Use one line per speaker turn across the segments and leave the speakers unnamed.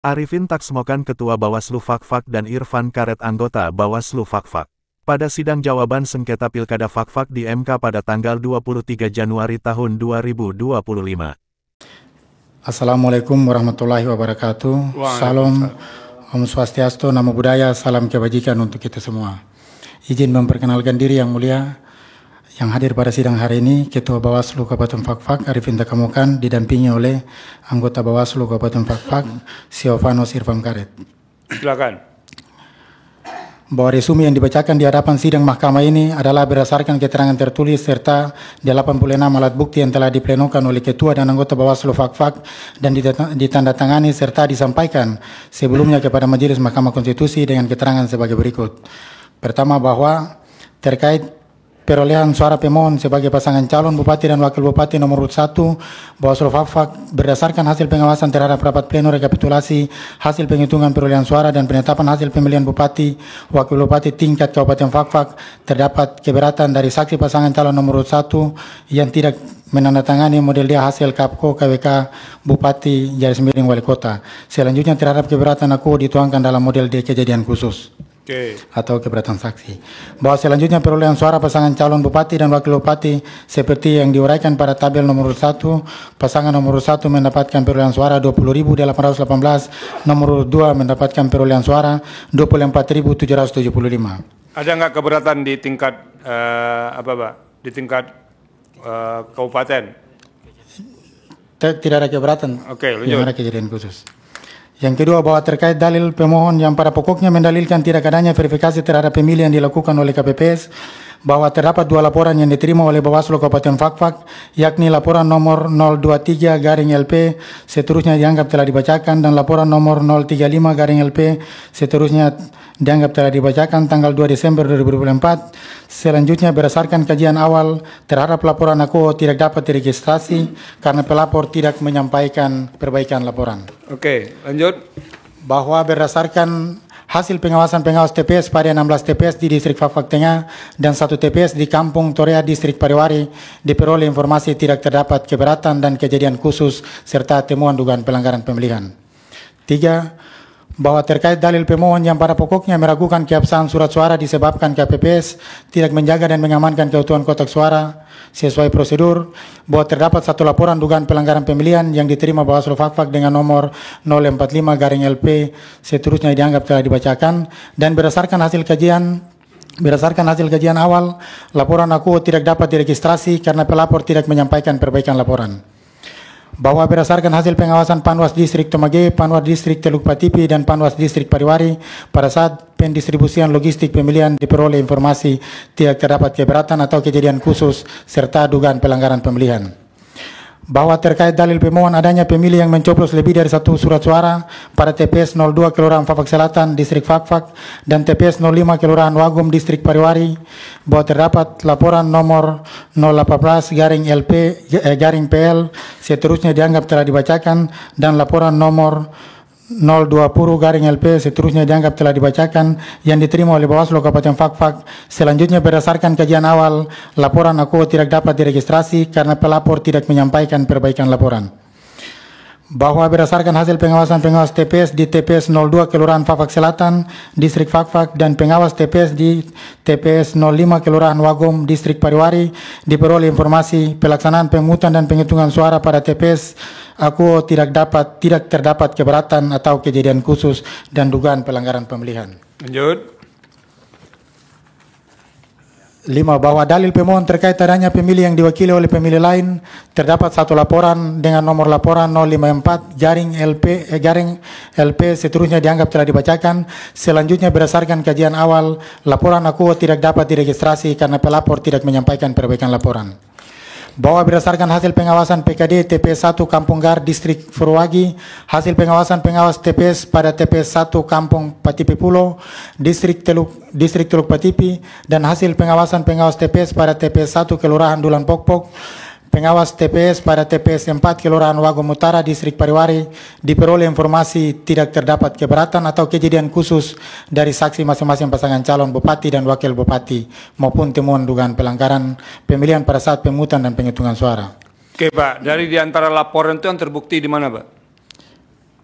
Arifin Taksmokan Ketua Bawaslu Fakfak dan Irfan Karet anggota Bawaslu Fakfak. Pada sidang jawaban sengketa Pilkada Fakfak di MK pada tanggal 23 Januari tahun 2025.
Assalamualaikum warahmatullahi wabarakatuh. Salam, Om Swastiastu, Namo Buddhaya, salam kebajikan untuk kita semua. Izin memperkenalkan diri yang mulia, yang hadir pada sidang hari ini, Ketua Bawaslu Kabupaten Fakfak, Arifin Taksmokan, didampingi oleh anggota Bawaslu Kabupaten Fakfak, Silvanus Irfan Karet.
Silakan.
Bahwa resume yang dibacakan di hadapan sidang mahkamah ini adalah berdasarkan keterangan tertulis serta 86 alat bukti yang telah diplenukan oleh Ketua dan anggota Bawaslu Fakfak dan ditandatangani serta disampaikan sebelumnya kepada Majelis Mahkamah Konstitusi dengan keterangan sebagai berikut. Pertama, bahwa terkait perolehan suara pemohon sebagai pasangan calon Bupati dan Wakil Bupati nomor urut 1 Bawaslu Fakfak berdasarkan hasil pengawasan terhadap rapat pleno rekapitulasi hasil penghitungan perolehan suara dan penetapan hasil pemilihan Bupati Wakil Bupati tingkat Kabupaten Fakfak, terdapat keberatan dari saksi pasangan calon nomor urut 1 yang tidak menandatangani model dia hasil KAPKO KWK Bupati garis miring Wali Kota. Selanjutnya terhadap keberatan aku dituangkan dalam model D kejadian khusus. Atau keberatan saksi. Bahwa selanjutnya perolehan suara pasangan calon Bupati dan Wakil Bupati seperti yang diuraikan pada tabel nomor 1, pasangan nomor 1 mendapatkan perolehan suara 20.818, nomor 2 mendapatkan perolehan suara 24.775.
Ada nggak keberatan di tingkat Di tingkat kabupaten?
Tidak ada keberatan.
Oke, lanjut.
Yang ada kejadian khusus. Yang kedua, bahwa terkait dalil pemohon yang pada pokoknya mendalilkan tidak adanya verifikasi terhadap pemilih yang dilakukan oleh KPPS, bahwa terdapat 2 laporan yang diterima oleh Bawaslu Kabupaten Fakfak, yakni laporan nomor 023-LP seterusnya dianggap telah dibacakan, dan laporan nomor 035-LP seterusnya dianggap telah dibacakan tanggal 2 Desember 2024. Selanjutnya, berdasarkan kajian awal terhadap laporan aku tidak dapat diregistrasi karena pelapor tidak menyampaikan perbaikan laporan.
Oke, lanjut.
Bahwa berdasarkan hasil pengawasan pengawas TPS pada 16 TPS di Distrik Fakfak Tengah dan 1 TPS di Kampung Torea Distrik Pariwari diperoleh informasi tidak terdapat keberatan dan kejadian khusus serta temuan dugaan pelanggaran pemilihan. 3. Bahwa terkait dalil pemohon yang pada pokoknya meragukan keabsahan surat suara disebabkan KPPS tidak menjaga dan mengamankan keutuhan kotak suara sesuai prosedur, bahwa terdapat 1 laporan dugaan pelanggaran pemilihan yang diterima Bawaslu Fakfak dengan nomor 045-LP seterusnya dianggap telah dibacakan, dan berdasarkan hasil kajian awal, laporan aku tidak dapat diregistrasi karena pelapor tidak menyampaikan perbaikan laporan. Bahwa berdasarkan hasil pengawasan Panwas Distrik Tomage, Panwas Distrik Teluk Patipi, dan Panwas Distrik Pariwari, pada saat pendistribusian logistik pemilihan diperoleh informasi tidak terdapat keberatan atau kejadian khusus serta dugaan pelanggaran pemilihan. Bahwa terkait dalil pemohon adanya pemilih yang mencoblos lebih dari 1 surat suara pada TPS 02 Kelurahan Fakfak Selatan Distrik Fakfak dan TPS 05 Kelurahan Wagum Distrik Pariwari, bahwa terdapat laporan nomor 018-LP-PL seterusnya dianggap telah dibacakan, dan laporan nomor 020-LP seterusnya dianggap telah dibacakan yang diterima oleh Bawaslu Kabupaten Fakfak. Selanjutnya, berdasarkan kajian awal, laporan aku tidak dapat diregistrasi karena pelapor tidak menyampaikan perbaikan laporan. Bahwa berdasarkan hasil pengawasan pengawas TPS di TPS 02 Kelurahan Fakfak Selatan Distrik Fakfak dan pengawas TPS di TPS 05 Kelurahan Wagum Distrik Pariwari diperoleh informasi pelaksanaan pemungutan dan penghitungan suara pada TPS aku tidak terdapat keberatan atau kejadian khusus dan dugaan pelanggaran pemilihan.
Lanjut.
5. Bahwa dalil pemohon terkait adanya pemilih yang diwakili oleh pemilih lain, terdapat 1 laporan dengan nomor laporan 054-LP seterusnya dianggap telah dibacakan. Selanjutnya, berdasarkan kajian awal, laporan aku tidak dapat diregistrasi karena pelapor tidak menyampaikan perbaikan laporan. Bahwa berdasarkan hasil pengawasan PKD TPS 1 Kampung Gar Distrik Purwagi, hasil pengawasan pengawas TPS pada TPS 1 Kampung Patipi Pulo Distrik Teluk Patipi, dan hasil pengawasan pengawas TPS pada TPS 1 Kelurahan Dulan Pokpok, pengawas TPS pada TPS 4 Kelurahan Wagum Utara Distrik Pariwari diperoleh informasi tidak terdapat keberatan atau kejadian khusus dari saksi masing-masing pasangan calon Bupati dan Wakil Bupati maupun temuan dugaan pelanggaran pemilihan pada saat pemungutan dan penghitungan suara.
Oke Pak, dari di antara laporan itu yang terbukti di mana Pak?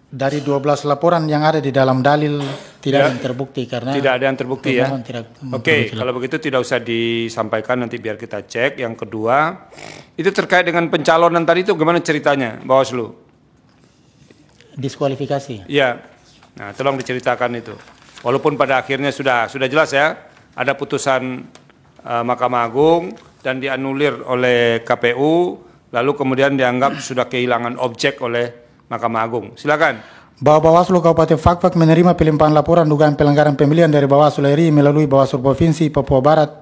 Dari 12 laporan yang ada di dalam dalil tidak ada
Ya.
yang terbukti karena
Tidak ada yang terbukti ya.
pemohon tidak
Oke, kalau begitu tidak usah disampaikan, nanti biar kita cek. Yang kedua, itu terkait dengan pencalonan tadi itu gimana ceritanya, Bawaslu?
diskualifikasi.
Iya. Nah, tolong diceritakan itu. Walaupun pada akhirnya sudah jelas ya, ada putusan Mahkamah Agung dan dianulir oleh KPU, lalu kemudian dianggap sudah kehilangan objek oleh Mahkamah Agung. Silakan.
Bahwa Bawaslu Kabupaten Fakfak menerima pelimpahan laporan dugaan pelanggaran pemilihan dari Bawaslu RI melalui Bawaslu Provinsi Papua Barat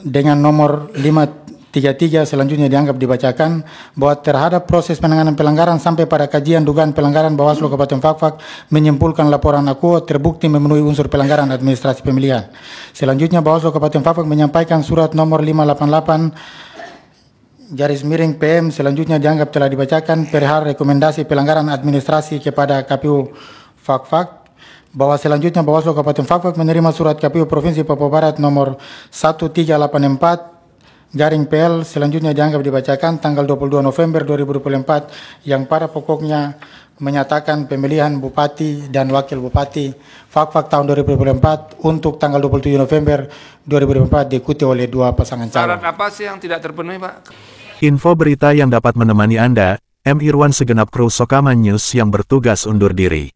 dengan nomor 533 selanjutnya dianggap dibacakan bahwa terhadap proses penanganan pelanggaran sampai pada kajian dugaan pelanggaran Bawaslu Kabupaten Fakfak menyimpulkan laporan akuo terbukti memenuhi unsur pelanggaran administrasi pemilihan. Selanjutnya Bawaslu Kabupaten Fakfak menyampaikan surat nomor 588/PM selanjutnya dianggap telah dibacakan perihal rekomendasi pelanggaran administrasi kepada KPU Fakfak, bahwa selanjutnya Bawaslu Kabupaten Fakfak menerima surat KPU Provinsi Papua Barat nomor 1384/PL selanjutnya dianggap dibacakan tanggal 22 November 2024 yang pada pokoknya menyatakan pemilihan Bupati dan Wakil Bupati Fakfak tahun 2024 untuk tanggal 27 November 2024 diikuti oleh dua pasangan calon.
Syarat apa sih yang tidak terpenuhi, Pak?
Info berita yang dapat menemani Anda, M. Irwan segenap kru Sokaman News yang bertugas undur diri.